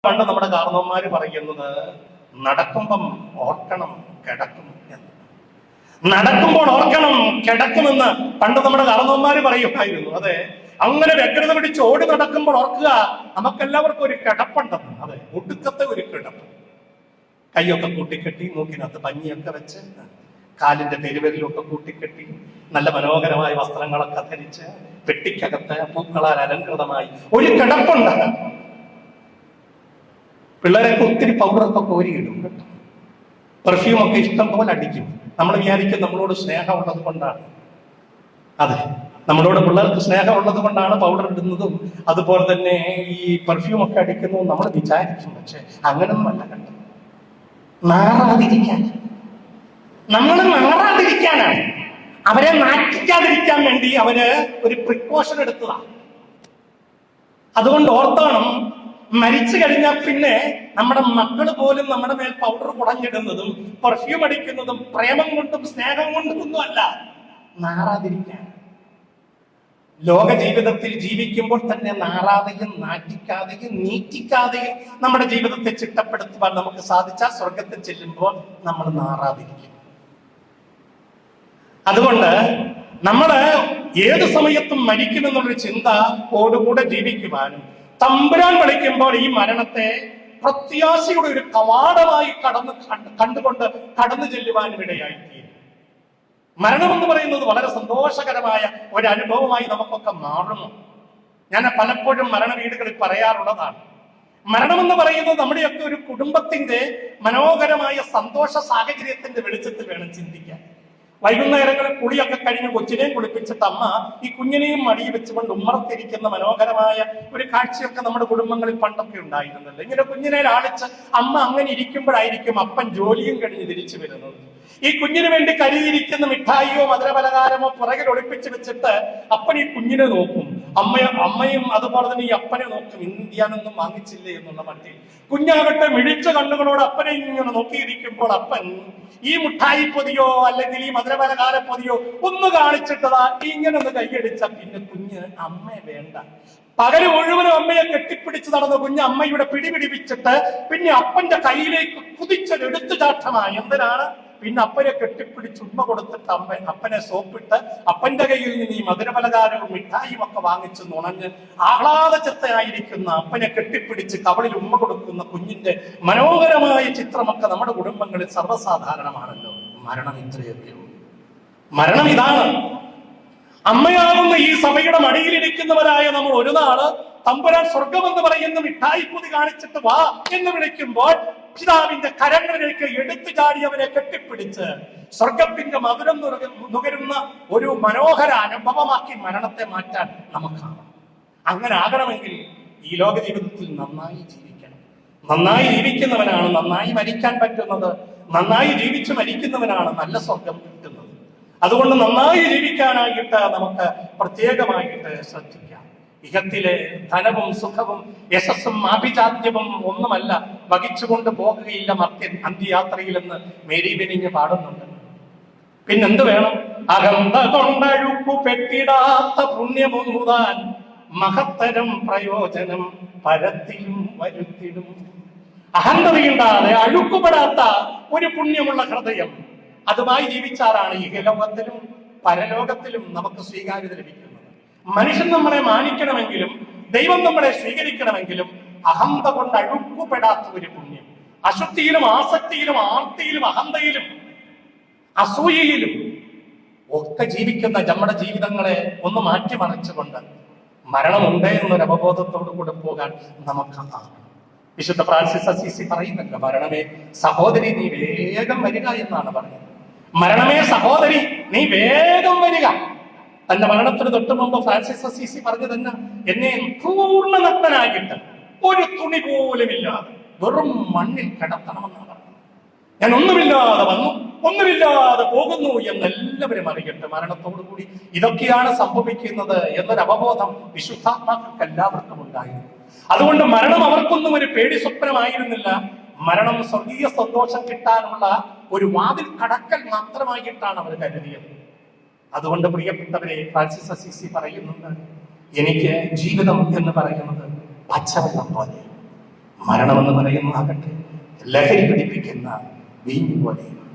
പണ്ട് നമ്മുടെ കാരണവന്മാര് പറയുന്നത് നടക്കുമ്പം ഓർക്കണം കിടക്കും എന്ന്. നടക്കുമ്പോൾ ഓർക്കണം കിടക്കുമെന്ന് പണ്ട് നമ്മുടെ കാരണവന്മാര് പറയുമായിരുന്നു. അതെ, അങ്ങനെ വ്യഗ്രത പിടിച്ച് ഓടി നടക്കുമ്പോൾ ഓർക്കുക നമുക്കെല്ലാവർക്കും ഒരു കിടപ്പുണ്ടെന്ന്. അതെ, ഒടുക്കത്തെ ഒരു കിടപ്പ്. കൈയൊക്കെ കൂട്ടിക്കെട്ടി, മൂക്കിനകത്ത് പഞ്ഞിയൊക്കെ വെച്ച്, കാലിന്റെ പെരുവരിലൊക്കെ കൂട്ടിക്കെട്ടി, നല്ല മനോഹരമായ വസ്ത്രങ്ങളൊക്കെ ധരിച്ച്, പെട്ടിക്കകത്ത് പൂക്കളാൽ അലങ്കൃതമായി ഒരു കിടപ്പുണ്ട്. പിള്ളേരൊക്കെ ഒത്തിരി പൗഡറൊക്കെ കോരിയിടും കേട്ടോ, പെർഫ്യൂമൊക്കെ ഇഷ്ടം പോലെ അടിക്കും. നമ്മൾ വിചാരിക്കും നമ്മളോട് സ്നേഹമുള്ളത് കൊണ്ടാണ്. അതെ, നമ്മളോട് പിള്ളേർക്ക് സ്നേഹമുള്ളത് കൊണ്ടാണ് പൗഡർ ഇടുന്നതും അതുപോലെ തന്നെ ഈ പെർഫ്യൂമൊക്കെ അടിക്കുന്നതും നമ്മൾ വിചാരിക്കും. പക്ഷെ അങ്ങനൊന്നുമല്ല കേട്ടോ. നാറാതിരിക്കാൻ, നമ്മൾ നാറാതിരിക്കാനാണ്, അവരെ നാറ്റിക്കാതിരിക്കാൻ വേണ്ടി അവര് ഒരു പ്രിക്കോഷൻ എടുത്തതാണ്. അതുകൊണ്ട് ഓർത്തോണം, മരിച്ചു കഴിഞ്ഞാൽ പിന്നെ നമ്മുടെ മക്കൾ പോലും നമ്മുടെ മേൽ പൗഡർ കുടഞ്ഞിടുന്നതും പെർഫ്യൂം അടിക്കുന്നതും പ്രേമം കൊണ്ടും സ്നേഹം കൊണ്ടും ഒന്നുമല്ല, നാറാതിരിക്കാൻ. ലോക ജീവിതത്തിൽ ജീവിക്കുമ്പോൾ തന്നെ നാറാതെയും നാറ്റിക്കാതെയും നീറ്റിക്കാതെയും നമ്മുടെ ജീവിതത്തെ ചിട്ടപ്പെടുത്തുവാൻ നമുക്ക് സാധിച്ചാൽ സ്വർഗത്തിൽ ചെല്ലുമ്പോൾ നമ്മൾ നാറാതിരിക്കും. അതുകൊണ്ട് നമ്മള് ഏത് സമയത്തും മരിക്കുമെന്നുള്ളൊരു ചിന്ത ഓടുകൂടെ ജീവിക്കുവാനും തമ്പുരാൻ വിളിക്കുമ്പോൾ ഈ മരണത്തെ പ്രത്യാശയുടെ ഒരു കവാടമായി കണ്ടുകൊണ്ട് കടന്നു ചെല്ലുവാനും ഇടയായിത്തീരും. മരണം എന്ന് പറയുന്നത് വളരെ സന്തോഷകരമായ ഒരു അനുഭവമായി നമുക്കൊക്കെ മാറുന്നു. ഞാൻ പലപ്പോഴും മരണ വീടുകളിൽ പറയാറുള്ളതാണ്. മരണമെന്ന് പറയുന്നത് നമ്മുടെയൊക്കെ ഒരു കുടുംബത്തിന്റെ മനോഹരമായ സന്തോഷ സാഹചര്യത്തിന്റെ വെളിച്ചത്തിൽ വേണം ചിന്തിക്കാൻ. വൈകുന്നേരങ്ങളിൽ കുളിയൊക്കെ കഴിഞ്ഞ് കൊച്ചിനെയും കുളിപ്പിച്ചിട്ട് അമ്മ ഈ കുഞ്ഞിനെയും മടിയിൽ വെച്ചുകൊണ്ട് ഉമ്മറത്തിരിക്കുന്ന മനോഹരമായ ഒരു കാഴ്ചയൊക്കെ നമ്മുടെ കുടുംബങ്ങളിൽ പണ്ടൊക്കെ ഉണ്ടായിരുന്നല്ലോ. ഇങ്ങനെ കുഞ്ഞിനെ ലാളിച്ച് അമ്മ അങ്ങനെ ഇരിക്കുമ്പോഴായിരിക്കും അപ്പൻ ജോലിയും കഴിഞ്ഞ് തിരിച്ചു വരുന്നത്. ഈ കുഞ്ഞിന് വേണ്ടി കരുതിയിരിക്കുന്ന മിഠായിയോ മധുരപലഹാരമോ പുറകിൽ ഒളിപ്പിച്ച് വെച്ചിട്ട് അപ്പൻ ഈ കുഞ്ഞിനെ നോക്കും. അമ്മയും അതുപോലെ തന്നെ ഈ അപ്പനെ നോക്കും, ഇന്ത്യാനൊന്നും വാങ്ങിച്ചില്ലേ എന്നുള്ള മട്ടിൽ. കുഞ്ഞാകട്ടെ മിഴിച്ച കണ്ണുകളോട് അപ്പനെ ഇങ്ങനെ നോക്കിയിരിക്കുമ്പോൾ അപ്പൻ ഈ മിഠായി പൊതിയോ അല്ലെങ്കിൽ ഈ മധുരപലഹാര പൊതിയോ ഒന്ന് കാണിച്ചിട്ടതാ ഇങ്ങനെ ഒന്ന് കൈയടിച്ച പിന്നെ കുഞ്ഞ് അമ്മയെ വേണ്ട. പകല് മുഴുവനും അമ്മയെ കെട്ടിപ്പിടിച്ച് നടന്ന കുഞ്ഞ് അമ്മയുടെ പിടിപിടിപ്പിച്ചിട്ട് പിന്നെ അപ്പന്റെ കയ്യിലേക്ക് കുതിച്ചൊരു എടുത്തുചാട്ടമായി. എന്തിനാണ്? പിന്നെ അപ്പനെ കെട്ടിപ്പിടിച്ച് ഉമ്മ കൊടുത്തിട്ട് അപ്പനെ സോപ്പിട്ട് അപ്പന്റെ കയ്യിൽ നിന്ന് ഈ മധുരപലഹാരവും മിഠായിയും ഒക്കെ വാങ്ങിച്ച് നുണഞ്ഞ് ആഹ്ലാദചിത്തയായിരിക്കുന്ന അപ്പനെ കെട്ടിപ്പിടിച്ച് കവളിൽ ഉമ്മ കൊടുക്കുന്ന കുഞ്ഞിന്റെ മനോഹരമായ ചിത്രമൊക്കെ നമ്മുടെ കുടുംബങ്ങളിൽ സർവ്വസാധാരണമാണല്ലോ. മരണം ഇത്രയൊക്കെ. മരണം ഇതാണ്. അമ്മയാകുന്ന ഈ സഭയുടെ മടിയിലിരിക്കുന്നവരായ നമ്മൾ ഒരു നാള് തമ്പുരാൻ സ്വർഗമെന്ന് പറയുന്ന മിഠായിപ്പൊതി കാണിച്ചിട്ട് വാ എന്ന് വിളിക്കുമ്പോൾ പിതാവിന്റെ കരങ്ങളിലേക്ക് എടുത്തു ചാടി അവരെ കെട്ടിപ്പിടിച്ച് സ്വർഗത്തിന്റെ മധുരം നുകരുന്ന ഒരു മനോഹര അനുഭവമാക്കി മരണത്തെ മാറ്റാൻ നമുക്കാണ്. അങ്ങനെ ആകണമെങ്കിൽ ഈ ലോക ജീവിതത്തിൽ നന്നായി ജീവിക്കണം. നന്നായി ജീവിക്കുന്നവനാണ് നന്നായി മരിക്കാൻ പറ്റുന്നത്. നന്നായി ജീവിച്ച് മരിക്കുന്നവനാണ് നല്ല സ്വർഗം കിട്ടുന്നത്. അതുകൊണ്ട് നന്നായി ജീവിക്കാനായിട്ട് നമുക്ക് പ്രത്യേകമായിട്ട് ശ്രദ്ധിക്കാം. ഇഹത്തിലെ ധനവും സുഖവും യശസ്സും ആഭിജാത്യവും ഒന്നുമല്ല വഹിച്ചുകൊണ്ട് പോകുകയില്ല മർത്യൻ അന്ത്യയാത്രയിലെന്ന് മേരി ബെനിഞ്ഞ് പാടുന്നുണ്ട്. പിന്നെന്ത് വേണം? അകന്ത കൊണ്ടഴുക്കു പെട്ടിടാത്ത പുണ്യമൊന്നുതാൻ മഹത്തരം പ്രയോജനം പരത്തിലും വരുത്തിടും. അഹന്തതയുണ്ടാതെ അഴുക്കുപെടാത്ത ഒരു പുണ്യമുള്ള ഹൃദയം, അതുമായി ജീവിച്ചാലാണ് ഇഹലോകത്തിലും പരലോകത്തിലും നമുക്ക് സ്വീകാര്യത ലഭിക്കുന്നത്. മനുഷ്യൻ നമ്മളെ മാനിക്കണമെങ്കിലും ദൈവം നമ്മളെ സ്വീകരിക്കണമെങ്കിലും അഹന്ത കൊണ്ട് അഴുക്കുപെടാത്ത ഒരു പുണ്യം, അശുദ്ധിയിലും ആസക്തിയിലും ആർത്തിയിലും അഹന്തയിലും അസൂയയിലും ഒക്കെ ജീവിക്കുന്ന നമ്മുടെ ജീവിതങ്ങളെ ഒന്ന് മാറ്റിമറിച്ചുകൊണ്ട് മരണമുണ്ട് എന്നൊരു അവബോധത്തോടു കൂടെ പോകാൻ നമുക്ക് വിശുദ്ധ ഫ്രാൻസിസ് അസീസി പറയുന്നുണ്ട്, മരണമേ സഹോദരി നീ വേഗം വരിക എന്നാണ് പറയുന്നത്. മരണമേ സഹോദരി നീ വേഗം വരിക. തന്റെ മരണത്തിന് തൊട്ട് മുമ്പ് ഫ്രാൻസിസ് അസീസി പറഞ്ഞു തന്നെ, എന്നെ പൂർണ്ണ നഗ്നനായിട്ട് ഒരു തുണി പോലും ഇല്ലാതെ വെറും മണ്ണിൽ കിടത്തണമെന്നാണ് പറഞ്ഞത്. ഞാൻ ഒന്നുമില്ലാതെ വന്നു, ഒന്നുമില്ലാതെ പോകുന്നു എന്നെല്ലാവരും അറിയട്ടെ. മരണത്തോടുകൂടി ഇതൊക്കെയാണ് സംഭവിക്കുന്നത് എന്നൊരു അവബോധം വിശുദ്ധാത്മാക്കൾക്ക് എല്ലാവർക്കും ഉണ്ടായിരുന്നു. അതുകൊണ്ട് മരണം അവർക്കൊന്നും ഒരു പേടി സ്വപ്നമായിരുന്നില്ല. മരണം സ്വർഗീയ സന്തോഷം കിട്ടാനുള്ള ഒരു വാതിൽ കടക്കൽ മാത്രമായിട്ടാണ് അവർ കരുതിയത്. അതുകൊണ്ട് പ്രിയപ്പെട്ടവരെ, ഫ്രാൻസിസ് അസീസി പറയുന്നുണ്ട്, എനിക്ക് ജീവിതം എന്ന് പറയുന്നത് പച്ചവെള്ളം പോലെ, മരണമെന്ന് പറയുന്നതാകട്ടെ ലഹരി പിടിപ്പിക്കുന്ന വീഞ്ഞു പോലെയും